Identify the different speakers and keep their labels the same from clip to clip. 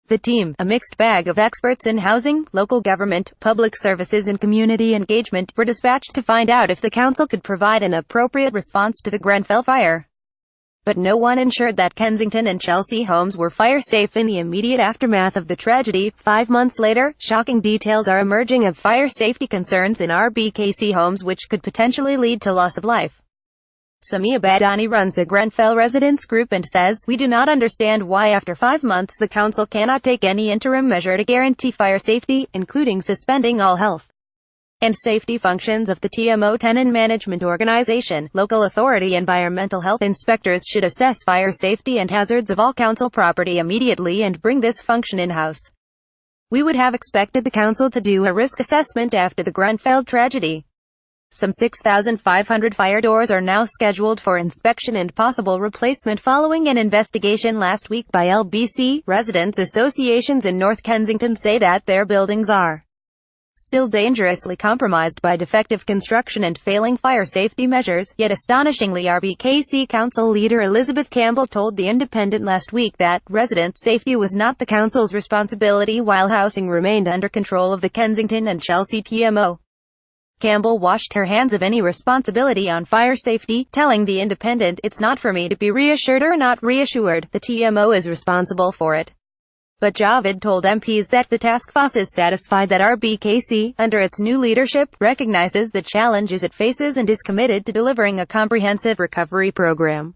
Speaker 1: The team, a mixed bag of experts in housing, local government, public services and community engagement, were dispatched to find out if the council could provide an appropriate response to the Grenfell fire. But no one ensured that Kensington and Chelsea homes were fire-safe in the immediate aftermath of the tragedy. 5 months later, shocking details are emerging of fire safety concerns in RBKC homes which could potentially lead to loss of life. Samia Badani runs a Grenfell residents group and says, "We do not understand why after 5 months the council cannot take any interim measure to guarantee fire safety, including suspending all health and safety functions of the TMO tenant management organization. Local authority environmental health inspectors should assess fire safety and hazards of all council property immediately and bring this function in-house. We would have expected the council to do a risk assessment after the Grenfell tragedy." Some 6,500 fire doors are now scheduled for inspection and possible replacement following an investigation last week by LBC. Residents' associations in North Kensington say that their buildings are still dangerously compromised by defective construction and failing fire safety measures, yet astonishingly RBKC Council leader Elizabeth Campbell told The Independent last week that resident safety was not the council's responsibility while housing remained under control of the Kensington and Chelsea TMO. Campbell washed her hands of any responsibility on fire safety, telling The Independent, "It's not for me to be reassured or not reassured, the TMO is responsible for it." But Javid told MPs that the task force is satisfied that RBKC, under its new leadership, recognizes the challenges it faces and is committed to delivering a comprehensive recovery program.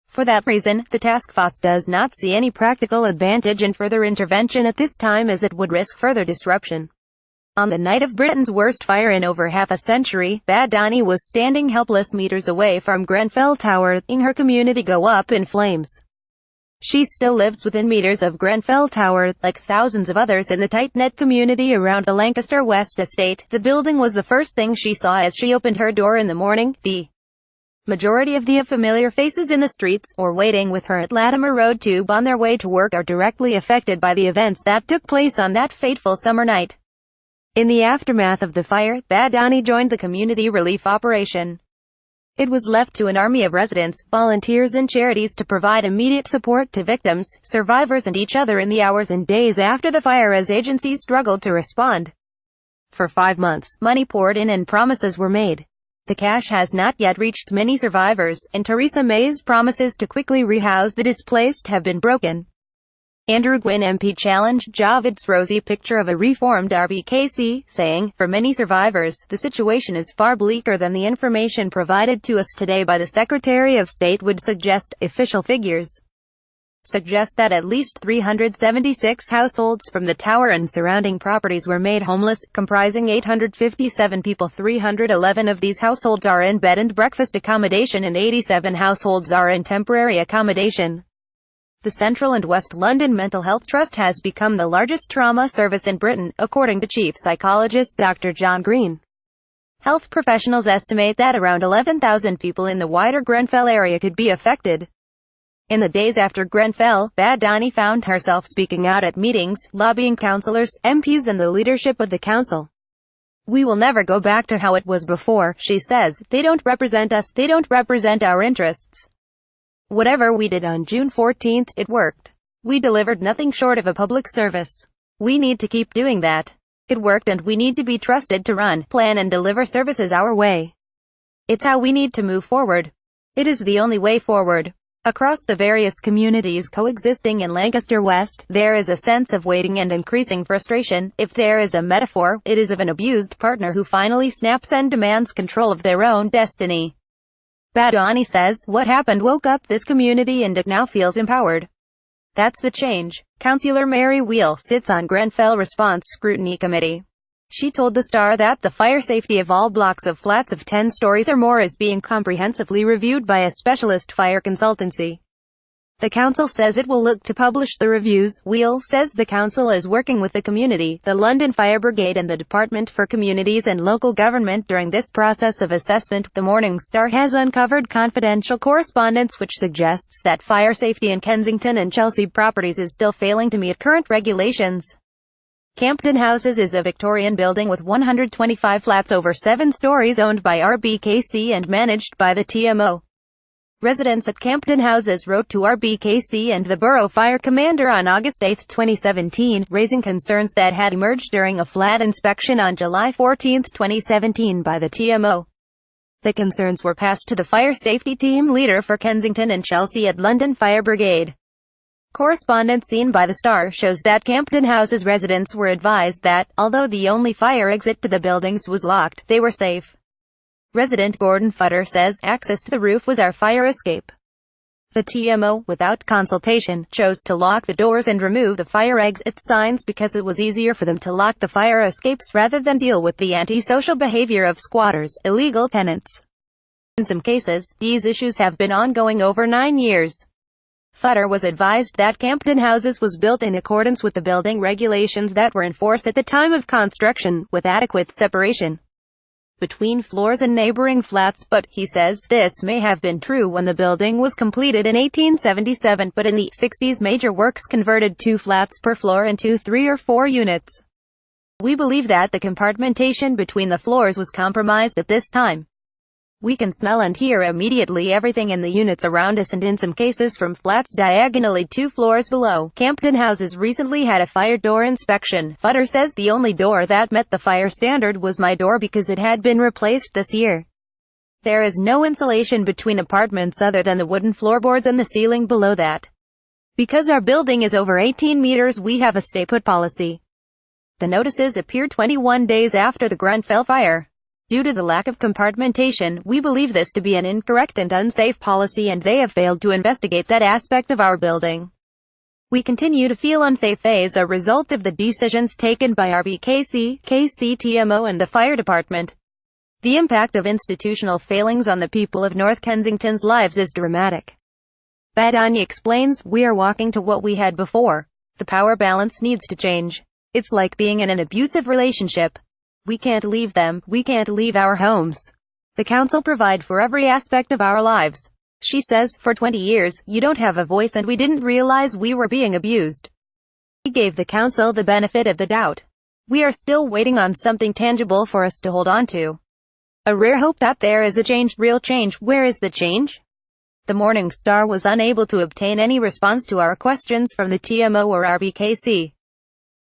Speaker 1: For that reason, the task force does not see any practical advantage in further intervention at this time as it would risk further disruption. On the night of Britain's worst fire in over half a century, Badani was standing helpless meters away from Grenfell Tower, seeing her community go up in flames. She still lives within meters of Grenfell Tower, like thousands of others in the tight-knit community around the Lancaster West estate. The building was the first thing she saw as she opened her door in the morning. The majority of the familiar faces in the streets, or waiting with her at Latimer Road Tube on their way to work, are directly affected by the events that took place on that fateful summer night. In the aftermath of the fire, Badani joined the community relief operation. It was left to an army of residents, volunteers and charities to provide immediate support to victims, survivors and each other in the hours and days after the fire as agencies struggled to respond. For 5 months, money poured in and promises were made. The cash has not yet reached many survivors, and Theresa May's promises to quickly rehouse the displaced have been broken. Andrew Gwynn MP challenged Javid's rosy picture of a reformed RBKC, saying, "For many survivors, the situation is far bleaker than the information provided to us today by the Secretary of State would suggest." Official figures suggest that at least 376 households from the tower and surrounding properties were made homeless, comprising 857 people. 311 of these households are in bed and breakfast accommodation and 87 households are in temporary accommodation. The Central and West London Mental Health Trust has become the largest trauma service in Britain, according to chief psychologist Dr. John Green. Health professionals estimate that around 11,000 people in the wider Grenfell area could be affected. In the days after Grenfell, Badani found herself speaking out at meetings, lobbying councillors, MPs and the leadership of the council. "We will never go back to how it was before," she says. "They don't represent us, they don't represent our interests. Whatever we did on June 14th, it worked. We delivered nothing short of a public service. We need to keep doing that. It worked and we need to be trusted to run, plan and deliver services our way. It's how we need to move forward. It is the only way forward." Across the various communities coexisting in Lancaster West, there is a sense of waiting and increasing frustration. If there is a metaphor, it is of an abused partner who finally snaps and demands control of their own destiny. Badani says, "What happened woke up this community and it now feels empowered. That's the change." Councillor Mary Wheel sits on Grenfell Response Scrutiny Committee. She told The Star that the fire safety of all blocks of flats of 10 stories or more is being comprehensively reviewed by a specialist fire consultancy. The council says it will look to publish the reviews. Wheel says the council is working with the community, the London Fire Brigade and the Department for Communities and Local Government during this process of assessment. The Morning Star has uncovered confidential correspondence which suggests that fire safety in Kensington and Chelsea properties is still failing to meet current regulations. Campden Houses is a Victorian building with 125 flats over 7 stories owned by RBKC and managed by the TMO. Residents at Campden Houses wrote to RBKC and the Borough Fire Commander on August 8, 2017, raising concerns that had emerged during a flat inspection on July 14, 2017 by the TMO. The concerns were passed to the fire safety team leader for Kensington and Chelsea at London Fire Brigade. Correspondence seen by the Star shows that Campden Houses residents were advised that, although the only fire exit to the buildings was locked, they were safe. Resident Gordon Futter says, "Access to the roof was our fire escape. The TMO, without consultation, chose to lock the doors and remove the fire exit signs because it was easier for them to lock the fire escapes rather than deal with the antisocial behavior of squatters, illegal tenants. In some cases, these issues have been ongoing over 9 years." Futter was advised that Campden Houses was built in accordance with the building regulations that were in force at the time of construction, with adequate separation between floors and neighboring flats, but, he says, this may have been true when the building was completed in 1877, but in the 60s major works converted 2 flats per floor into 3 or 4 units. "We believe that the compartmentation between the floors was compromised at this time. We can smell and hear immediately everything in the units around us and in some cases from flats diagonally 2 floors below." Campden Houses recently had a fire door inspection. Futter says the only door that met the fire standard was my door because it had been replaced this year. "There is no insulation between apartments other than the wooden floorboards and the ceiling below that. Because our building is over 18 meters, we have a stay-put policy." The notices appeared 21 days after the Grenfell fire. "Due to the lack of compartmentation, we believe this to be an incorrect and unsafe policy and they have failed to investigate that aspect of our building. We continue to feel unsafe as a result of the decisions taken by RBKC, KCTMO and the fire department. The impact of institutional failings on the people of North Kensington's lives is dramatic." Badani explains, "We are walking to what we had before. The power balance needs to change. It's like being in an abusive relationship. We can't leave them, we can't leave our homes. The council provide for every aspect of our lives." She says, "For 20 years, you don't have a voice and we didn't realize we were being abused. We gave the council the benefit of the doubt. We are still waiting on something tangible for us to hold on to. A rare hope that there is a change, real change. Where is the change?" The Morning Star was unable to obtain any response to our questions from the TMO or RBKC.